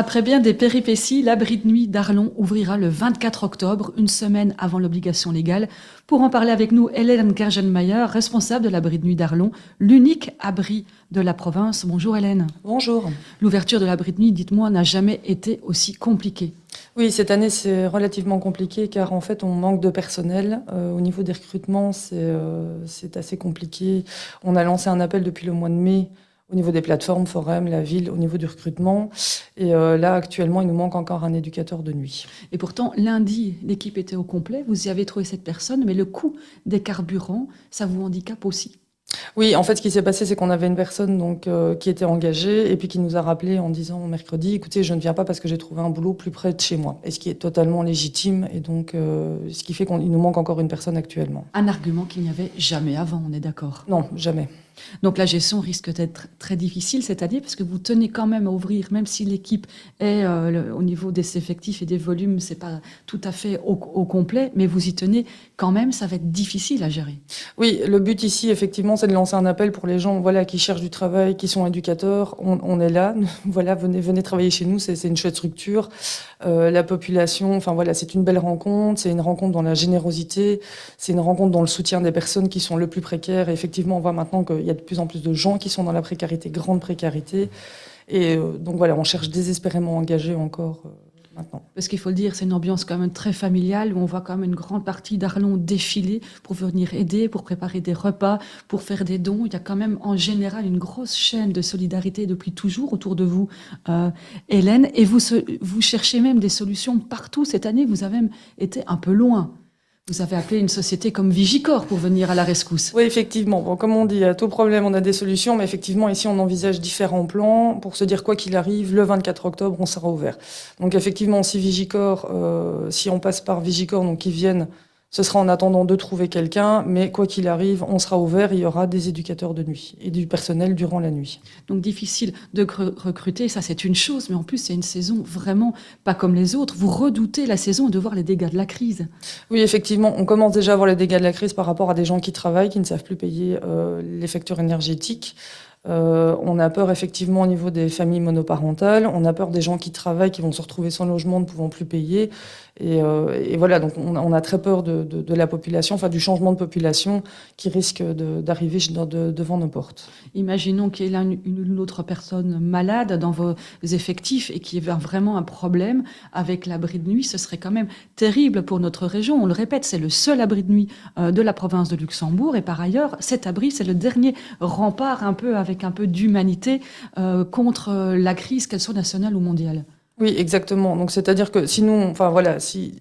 Après bien des péripéties, l'abri de nuit d'Arlon ouvrira le 24 octobre, une semaine avant l'obligation légale. Pour en parler avec nous, Hélène Gergenmayer, responsable de l'abri de nuit d'Arlon, l'unique abri de la province. Bonjour Hélène. Bonjour. L'ouverture de l'abri de nuit, dites-moi, n'a jamais été aussi compliquée. Oui, cette année, c'est relativement compliqué car en fait, on manque de personnel. Au niveau des recrutements, c'est assez compliqué. On a lancé un appel depuis le mois de mai au niveau des plateformes, Forum, la ville, au niveau du recrutement. Et là, actuellement, il nous manque encore un éducateur de nuit. Et pourtant, lundi, l'équipe était au complet, vous y avez trouvé cette personne, mais le coût des carburants, ça vous handicape aussi. Oui, en fait, ce qui s'est passé, c'est qu'on avait une personne qui était engagée et puis qui nous a rappelé en disant mercredi, écoutez, je ne viens pas parce que j'ai trouvé un boulot plus près de chez moi. Et ce qui est totalement légitime et donc ce qui fait qu'il nous manque encore une personne actuellement. Un argument qu'il n'y avait jamais avant, on est d'accord. Non, jamais. Donc la gestion risque d'être très difficile cette année parce que vous tenez quand même à ouvrir, même si l'équipe est au niveau des effectifs et des volumes, c'est pas tout à fait au complet, mais vous y tenez quand même, ça va être difficile à gérer. Oui, le but ici, effectivement, c'est de lancer un appel pour les gens, voilà, qui cherchent du travail, qui sont éducateurs. On est là, voilà, venez travailler chez nous. C'est une chouette structure. La population, enfin voilà, c'est une belle rencontre. C'est une rencontre dans la générosité. C'est une rencontre dans le soutien des personnes qui sont le plus précaires. Et effectivement, on voit maintenant qu'il y a de plus en plus de gens qui sont dans la précarité, grande précarité. Et donc voilà, on cherche désespérément à engager encore maintenant. Parce qu'il faut le dire, c'est une ambiance quand même très familiale où on voit quand même une grande partie d'Arlon défiler pour venir aider, pour préparer des repas, pour faire des dons. Il y a quand même en général une grosse chaîne de solidarité depuis toujours autour de vous, Hélène. Et vous cherchez même des solutions partout. Cette année, vous avez même été un peu loin. Vous avez appelé une société comme Vigicor pour venir à la rescousse. Oui, effectivement. Bon, comme on dit, à tout problème, on a des solutions, mais effectivement, ici, on envisage différents plans pour se dire quoi qu'il arrive, le 24 octobre, on sera ouvert. Donc, effectivement, si Vigicor, si on passe par Vigicor, donc ils viennent, ce sera en attendant de trouver quelqu'un, mais quoi qu'il arrive, on sera ouvert, il y aura des éducateurs de nuit et du personnel durant la nuit. Donc difficile de recruter, ça c'est une chose, mais en plus c'est une saison vraiment pas comme les autres. Vous redoutez la saison et de voir les dégâts de la crise. Oui, effectivement, on commence déjà à voir les dégâts de la crise par rapport à des gens qui travaillent, qui ne savent plus payer les factures énergétiques. On a peur effectivement au niveau des familles monoparentales, on a peur des gens qui travaillent, qui vont se retrouver sans logement, ne pouvant plus payer. Et voilà, donc on a très peur de la population, enfin du changement de population qui risque d'arriver devant nos portes. Imaginons qu'il y ait une autre personne malade dans vos effectifs et qu'il y ait vraiment un problème avec l'abri de nuit. Ce serait quand même terrible pour notre région. On le répète, c'est le seul abri de nuit de la province de Luxembourg. Et par ailleurs, cet abri, c'est le dernier rempart un peu avec un peu d'humanité contre la crise, qu'elle soit nationale ou mondiale. Oui, exactement. Donc c'est-à-dire que sinon, enfin voilà, si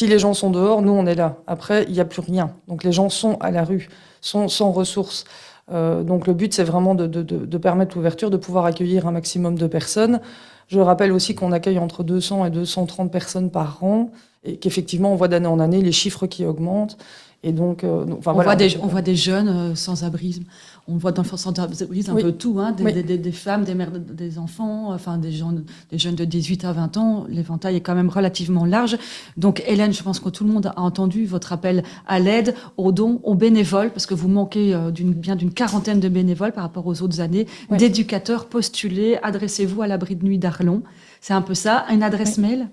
les gens sont dehors, nous on est là. Après, il n'y a plus rien. Donc les gens sont à la rue, sont sans ressources. Donc le but, c'est vraiment de permettre l'ouverture, de pouvoir accueillir un maximum de personnes. Je rappelle aussi qu'on accueille entre 200 et 230 personnes par an et qu'effectivement, on voit d'année en année les chiffres qui augmentent. Et donc, enfin, voilà. On voit des jeunes sans-abrisme, on voit dans le sans-abrisme un Oui. peu tout, hein, Oui. des femmes, des mères, des enfants, enfin des jeunes de 18 à 20 ans. L'éventail est quand même relativement large. Donc Hélène, je pense que tout le monde a entendu votre appel à l'aide, aux dons, aux bénévoles, parce que vous manquez bien d'une quarantaine de bénévoles par rapport aux autres années, Oui. d'éducateurs postulés. Adressez-vous à l'abri de nuit d'Arlon. C'est un peu ça. Une adresse mail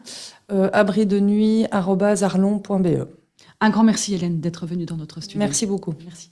abridenuit@arlon.be. Un grand merci Hélène d'être venue dans notre studio. Merci beaucoup. Merci.